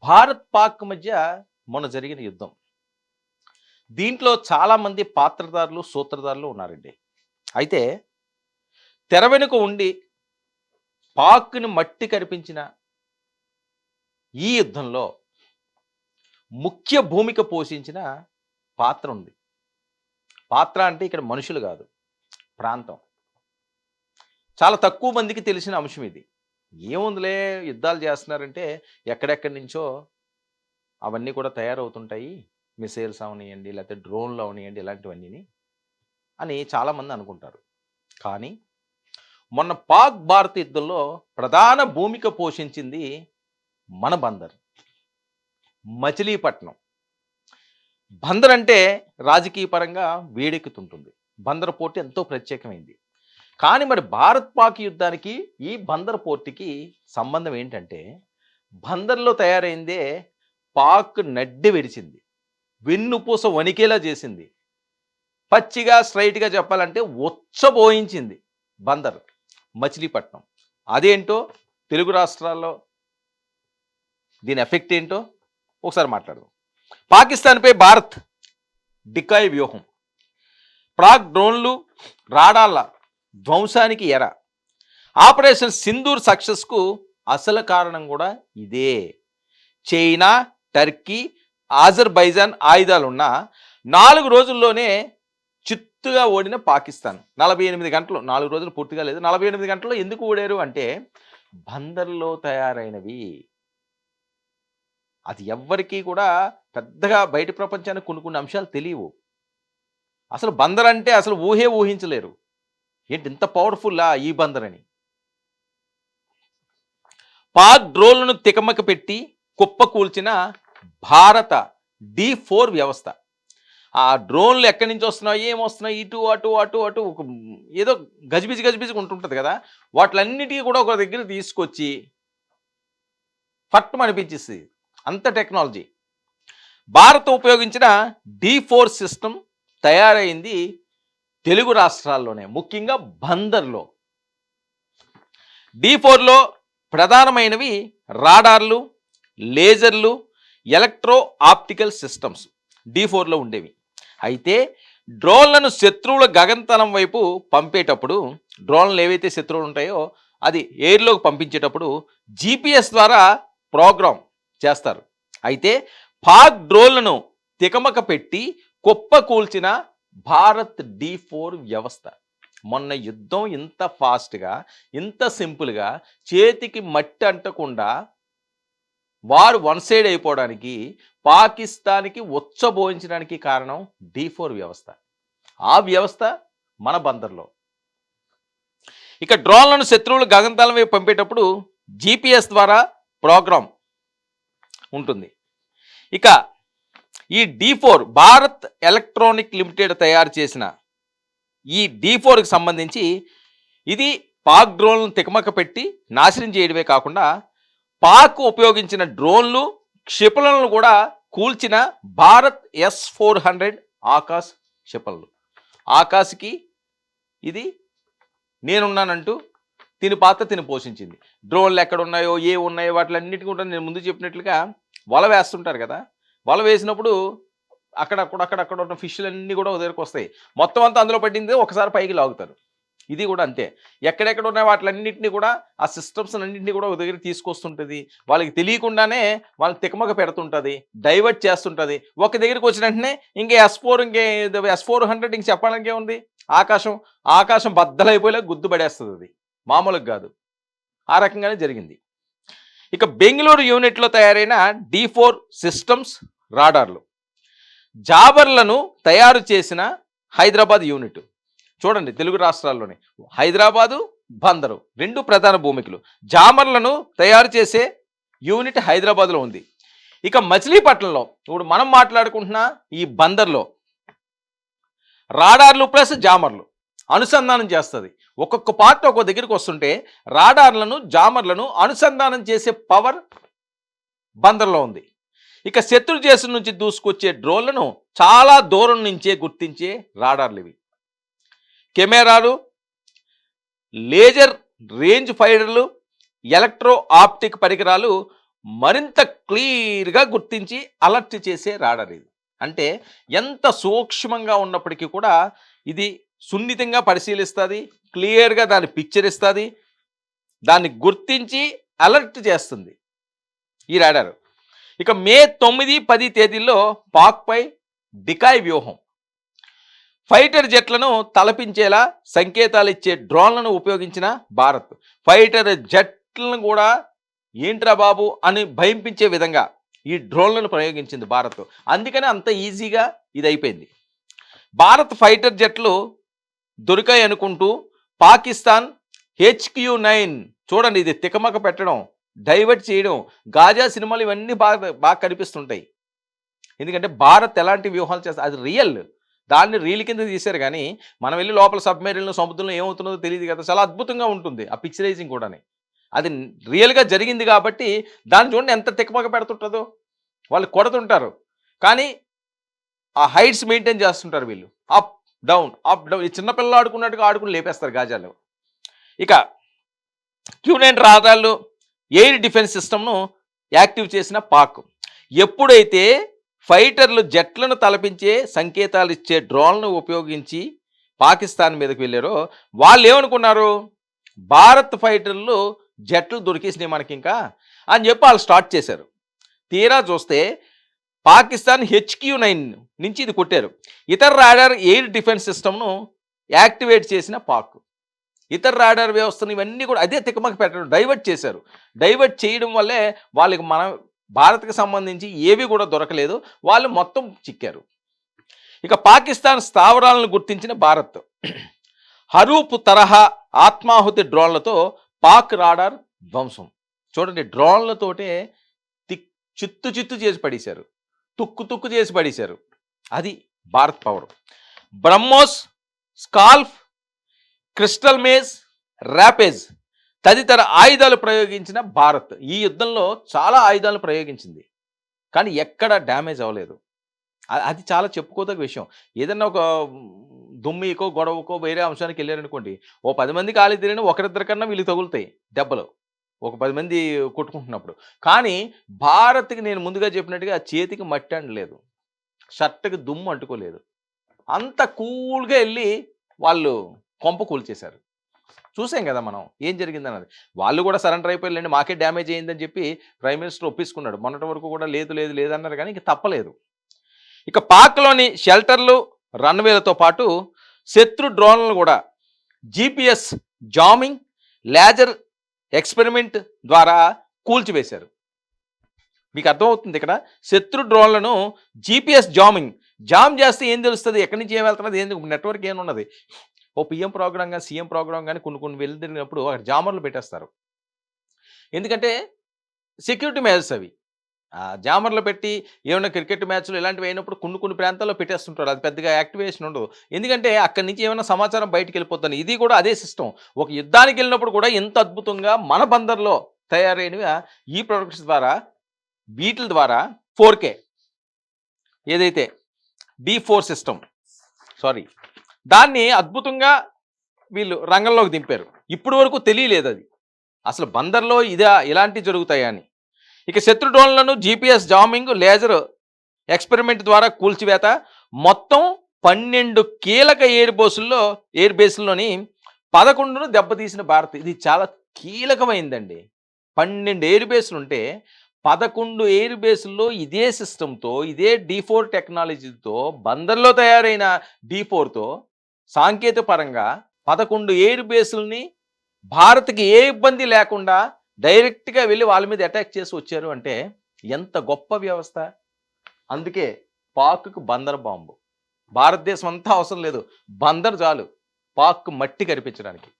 భారత్ పాక్ మధ్య మొన్న జరిగిన యుద్ధం. దీంట్లో చాలామంది పాత్రధారులు, సూత్రధారులు ఉన్నారండి. అయితే తెర వెనుక ఉండి పాక్‌ని మట్టి కరిపించిన ఈ యుద్ధంలో ముఖ్య భూమిక పోషించిన పాత్ర ఉంది. పాత్ర అంటే ఇక్కడ మనుషులు కాదు, ప్రాంతం. చాలా తక్కువ మందికి తెలిసిన అంశం ఇది. ఏముందిలే యుద్ధాలు చేస్తున్నారంటే ఎక్కడెక్కడి నుంచో అవన్నీ కూడా తయారవుతుంటాయి. మిసైల్స్ అవనియండి, లేకపోతే డ్రోన్‌లు అవనియండి ఇలాంటివన్నీని అని చాలామంది అనుకుంటారు. కానీ మొన్న పాక్ భారత్ యుద్ధంలో ప్రధాన భూమిక పోషించింది మన బందర్, మచిలీపట్నం. బందర్ అంటే రాజకీయ పరంగా వేడెక్కుతుంటుంది. బందర్ పోర్ట్ ఎంతో ప్రత్యేకమైంది. కానీ మరి భారత్ పాక్ యుద్ధానికి ఈ బందర్ పోర్టుకి సంబంధం ఏంటంటే, బందర్లో తయారైందే పాక్ నడ్డి విరిచింది, వెన్నుపూస వణికేలా చేసింది. పచ్చిగా స్ట్రైట్గా చెప్పాలంటే ఉచ్చబోయించింది బందర్, మచిలీపట్నం. అదేంటో తెలుగు రాష్ట్రాల్లో దీని ఎఫెక్ట్ ఏంటో ఒకసారి మాట్లాడదాం. పాకిస్తాన్పై భారత్ డికాయ్ వ్యూహం, ప్రాగ్ డ్రోన్లు, రాడార్ల ధ్వంసానికి ఎర. ఆపరేషన్ సింధూర్ సక్సెస్కు అసలు కారణం కూడా ఇదే. చైనా, టర్కీ, ఆజర్బైజాన్ ఆయుధాలున్న 4 రోజుల్లోనే చిత్తుగా ఓడిన పాకిస్తాన్. 48 గంటలు, 4 రోజులు పూర్తిగా లేదు, 48 గంటల్లో ఎందుకు ఓడారు అంటే బందర్లో తయారైనవి. అది ఎవ్వరికీ కూడా పెద్దగా బయట ప్రపంచానికి కొన్ని అంశాలు తెలియవు. అసలు బందర్ అంటే అసలు ఊహించలేరు. ఏంటి ఇంత పవర్ఫుల్లా ఈ బందర్ అని. పాక్ డ్రోన్లను తికమక పెట్టి కుప్పకూల్చిన భారత D4 వ్యవస్థ. ఆ డ్రోన్లు ఎక్కడి నుంచి వస్తున్నాయి, ఏమొస్తున్నాయి, ఇటు అటు అటు అటు ఏదో గజిబిజిగా ఉంటుంటుంది కదా, వాటిలన్నిటికీ కూడా ఒక దగ్గర తీసుకొచ్చి ఫట్టు అనిపించేస్తుంది. అంత టెక్నాలజీ. భారత్ ఉపయోగించిన D4 సిస్టమ్ తయారైంది తెలుగు రాష్ట్రాల్లోనే, ముఖ్యంగా బందర్లో. D4లో ప్రధానమైనవి రాడార్లు, లేజర్లు, ఎలక్ట్రో ఆప్టికల్ సిస్టమ్స్ D4లో ఉండేవి. అయితే డ్రోన్లను శత్రువుల గగనతలం వైపు పంపేటప్పుడు, డ్రోన్లు ఏవైతే శత్రువులు ఉంటాయో అది ఎయిర్లోకి పంపించేటప్పుడు GPS ద్వారా ప్రోగ్రామ్ చేస్తారు. అయితే పాక్ డ్రోన్లను తికమక పెట్టి కుప్పకూల్చిన భారత్ D4 వ్యవస్థ. మొన్న యుద్ధం ఇంత ఫాస్ట్గా, ఇంత సింపుల్గా, చేతికి మట్టి అంటకుండా వారు వన్ సైడ్ అయిపోవడానికి, పాకిస్తాన్కి ఉచ్చబోయించడానికి కారణం D4 వ్యవస్థ. ఆ వ్యవస్థ మన బందర్లో. ఇక డ్రోన్లను శత్రువులు గగనతలం వైపు పంపేటప్పుడు GPS ద్వారా ప్రోగ్రామ్ ఉంటుంది. ఇక ఈ D4 భారత్ ఎలక్ట్రానిక్ లిమిటెడ్ తయారు చేసిన ఈ D4కి సంబంధించి ఇది పాక్ డ్రోన్లను తికమక పెట్టి నాశనం చేయడమే కాకుండా పాక్ ఉపయోగించిన డ్రోన్లు, క్షిపణులను కూడా కూల్చిన భారత్ S-400 ఆకాశ్ క్షిపణులు. ఆకాశ్కి ఇది నేనున్నానంటూ తిని పాత్ర తిని పోషించింది. డ్రోన్లు ఎక్కడ ఉన్నాయో, ఏ ఉన్నాయో వాటిలన్నిటికీ కూడా నేను ముందు చెప్పినట్లుగా వల వేస్తుంటారు కదా, వల వేసినప్పుడు అక్కడక్కడ ఉన్న ఫిష్లన్నీ కూడా దగ్గరకు వస్తాయి. మొత్తం అంతా అందులో పడింది ఒకసారి పైకి లాగుతారు. ఇది కూడా అంతే. ఎక్కడెక్కడ ఉన్న వాటిలన్నింటినీ కూడా ఆ సిస్టమ్స్ అన్నింటినీ కూడా ఒక దగ్గర తీసుకొస్తుంటుంది. వాళ్ళకి తెలియకుండానే వాళ్ళకి తికమక పెడుతుంటుంది, డైవర్ట్ చేస్తుంటుంది. ఒక దగ్గరికి వచ్చిన వెంటనే S-400 ఇంక చెప్పడానికి ఏముంది, ఆకాశం బద్దలైపోయేలా గుద్దు పడేస్తుంది. అది మామూలుగా కాదు. ఆ రకంగానే జరిగింది. ఇక బెంగళూరు యూనిట్లో తయారైన D4 సిస్టమ్స్, రాడార్లు, జాబర్లను తయారు చేసిన హైదరాబాద్ యూనిట్. చూడండి, తెలుగు రాష్ట్రాల్లోనే హైదరాబాదు, బందరు రెండు ప్రధాన భూమికలు. జామర్లను తయారు చేసే యూనిట్ హైదరాబాద్లో ఉంది. ఇక మచిలీపట్నంలో ఇప్పుడు మనం మాట్లాడుకుంటున్న ఈ బందర్లో రాడార్లు ప్లస్ జామర్లు అనుసంధానం చేస్తుంది. ఒక్కొక్క పార్ట్ ఒక్కొక్క దగ్గరికి వస్తుంటే రాడార్లను, జామర్లను అనుసంధానం చేసే పవర్ బందర్లో ఉంది. ఇక శత్రు దేశం నుంచి దూసుకొచ్చే డ్రోన్లను చాలా దూరం నుంచే గుర్తించే రాడార్లు ఇవి. కెమెరాలు, లేజర్ రేంజ్ ఫైడర్లు, ఎలక్ట్రో ఆప్టిక్ పరికరాలు మరింత క్లియర్గా గుర్తించి అలర్ట్ చేసే రాడార్ ఇది. అంటే ఎంత సూక్ష్మంగా ఉన్నప్పటికీ కూడా ఇది సున్నితంగా పరిశీలిస్తుంది, క్లియర్గా దాని పిక్చర్ ఇస్తుంది, దాన్ని గుర్తించి అలర్ట్ చేస్తుంది ఈ రాడార్. ఇక మే 9, 10 తేదీల్లో పాక్పై డికాయ్ వ్యూహం, ఫైటర్ జెట్లను తలపించేలా సంకేతాలు ఇచ్చే డ్రోన్లను ఉపయోగించిన భారత్. ఫైటర్ జెట్లను కూడా ఏంట్రా బాబు అని భయంపించే విధంగా ఈ డ్రోన్లను ప్రయోగించింది భారత్. అందుకని అంత ఈజీగా ఇది అయిపోయింది. భారత్ ఫైటర్ జెట్లు దొరికాయి అనుకుంటూ పాకిస్తాన్ HQ-9 చూడండి, ఇది తికమక పెట్టడం, డైవర్ట్ చేయడం, గాజా సినిమాలు ఇవన్నీ బాగా కనిపిస్తుంటాయి. ఎందుకంటే భారత్ ఎలాంటి వ్యూహాలు చేస్తారు, అది రియల్, దాన్ని రీల్ కింద తీశారు. కానీ మనం వెళ్ళి లోపల సబ్మెరీన్లో సముద్రంలో ఏమవుతుందో తెలియదు కదా, చాలా అద్భుతంగా ఉంటుంది ఆ పిక్చరైజింగ్ కూడా. అది రియల్గా జరిగింది కాబట్టి దాన్ని చూడండి ఎంత తిక్కమక పెడుతుంటుందో. వాళ్ళు కొడుతుంటారు కానీ ఆ హైట్స్ మెయింటైన్ చేస్తుంటారు వీళ్ళు, అప్ డౌన్ అప్ డౌన్. ఈ చిన్నపిల్లలు ఆడుకున్నట్టుగా ఆడుకుని లేపేస్తారు గాజాలు. ఇక Q-9 రాడార్లు ఎయిర్ డిఫెన్స్ సిస్టమ్ను యాక్టివ్ చేసిన పాక్. ఎప్పుడైతే ఫైటర్లు జెట్లను తలపించే సంకేతాలు ఇచ్చే డ్రోన్లను ఉపయోగించి పాకిస్తాన్ మీదకి వెళ్ళారో వాళ్ళు ఏమనుకున్నారు, భారత్ ఫైటర్లు జెట్లు దొరికేసినాయి మనకి ఇంకా అని చెప్పి వాళ్ళు స్టార్ట్ చేశారు. తీరా చూస్తే పాకిస్తాన్ HQ-9 నుంచి ఇది కొట్టారు. ఇతర రాడార్ ఎయిర్ డిఫెన్స్ సిస్టమ్ను యాక్టివేట్ చేసిన పాక్. ఇతర రాడార్ వ్యవస్థను ఇవన్నీ కూడా అదే తికమక పెట్టడం, డైవర్ట్ చేశారు. డైవర్ట్ చేయడం వల్లే వాళ్ళకి మన భారత్కి సంబంధించి ఏవి కూడా దొరకలేదు, వాళ్ళు మొత్తం చిక్కారు. ఇక పాకిస్తాన్ స్థావరాలను గుర్తించిన భారత్. హరూప్ తరహా ఆత్మాహుతి డ్రోన్లతో పాక్ రాడార్ ధ్వంసం. చూడండి, డ్రోన్లతోటే చిత్తు చేసి పడేశారు, తుక్కు చేసి పడేశారు. అది Bharat power. BrahMos, SCALP, Crystal Maze, Rampage తదితర ఆయుధాలు ప్రయోగించిన భారత్. ఈ యుద్ధంలో చాలా ఆయుధాలు ప్రయోగించింది కానీ ఎక్కడ డ్యామేజ్ అవ్వలేదు. అది చాలా చెప్పుకోదగ్గ విషయం. ఏదన్నా ఒక దుమ్మికో గొడవకో వేరే అంశానికి వెళ్ళారనుకోండి, ఓ 10 మంది ఖాళీ తిరిగిన ఒకరిద్దరికన్నా వీళ్ళు తగులుతాయి దెబ్బలు, ఒక 10 మంది కొట్టుకుంటున్నప్పుడు. కానీ భారత్కి నేను ముందుగా చెప్పినట్టుగా చేతికి మట్టి అంటలేదు, షర్ట్కి దుమ్ము అంటుకోలేదు, అంత కూల్గా వెళ్ళి వాళ్ళు కొంప కూల్చేశారు. చూసాం కదా మనం ఏం జరిగిందన్నది. వాళ్ళు కూడా సరెండర్ అయిపోయారండి, మాకే డ్యామేజ్ అయ్యిందని చెప్పి ప్రైమ్ మినిస్టర్ ఒప్పించుకున్నాడు. మొన్నటి వరకు కూడా లేదు అన్నారు కానీ ఇక తప్పలేదు. ఇక పాక్లోని షెల్టర్లు, రన్వేలతో పాటు శత్రు డ్రోన్లను కూడా GPS జామింగ్, లేజర్ ఎక్స్పెరిమెంట్ ద్వారా కూల్చివేశారు. మీకు అర్థమవుతుంది, ఇక్కడ శత్రు డ్రోన్లను GPS జామ్ చేస్తే ఏం తెలుస్తుంది, ఎక్కడి నుంచి ఏం వెళ్తున్నది, ఏం నెట్వర్క్ ఏమి ఉన్నది. ఓ PM ప్రోగ్రామ్ కానీ CM ప్రోగ్రామ్ కానీ కొన్ని వెళ్తున్నప్పుడు అక్కడ జామర్లు పెట్టేస్తారు. ఎందుకంటే సెక్యూరిటీ మెజర్స్ అవి. జామర్లు పెట్టి ఏమైనా క్రికెట్ మ్యాచ్లు ఇలాంటివి అయినప్పుడు కొన్ని ప్రాంతాల్లో పెట్టేస్తుంటారు. అది పెద్దగా యాక్టివేషన్ ఉండదు. ఎందుకంటే అక్కడి నుంచి ఏమైనా సమాచారం బయటికి వెళ్ళిపోతుంది. ఇది కూడా అదే సిస్టమ్. ఒక యుద్ధానికి వెళ్ళినప్పుడు కూడా ఎంత అద్భుతంగా మన బందర్లో తయారైనవి ఈ ప్రొడక్ట్స్ ద్వారా, వీటి ద్వారా 4K ఏదైతే D4 సిస్టమ్ దాన్ని అద్భుతంగా వీళ్ళు రంగంలోకి దింపారు. ఇప్పుడు వరకు తెలియలేదు అది అసలు బందర్లో ఇలాంటివి జరుగుతాయని. ఇక శత్రు డ్రోన్లను GPS జామింగ్, లేజర్ ఎక్స్పెరిమెంట్ ద్వారా కూల్చివేత. మొత్తం 12 కీలక ఎయిర్ బేస్ల్లోని 11ను దెబ్బతీసిన భారత్. ఇది చాలా కీలకమైందండి. 12 ఎయిర్ బేస్లు ఉంటే 11 ఎయిర్ బేస్ల్లో ఇదే సిస్టంతో, ఇదే D4 టెక్నాలజీతో, బందర్లో తయారైన D4తో సాంకేతిక పరంగా 11 ఎయిర్ బేస్లని భారత్కి ఏ ఇబ్బంది లేకుండా డైరెక్ట్గా వెళ్ళి వాళ్ళ మీద అటాక్ చేసి వచ్చారు అంటే ఎంత గొప్ప వ్యవస్థ. అందుకే పాక్కు బందర్ బాంబు. భారతదేశం అంతా అవసరం లేదు, బందర్ చాలు పాక్ మట్టి కనిపించడానికి.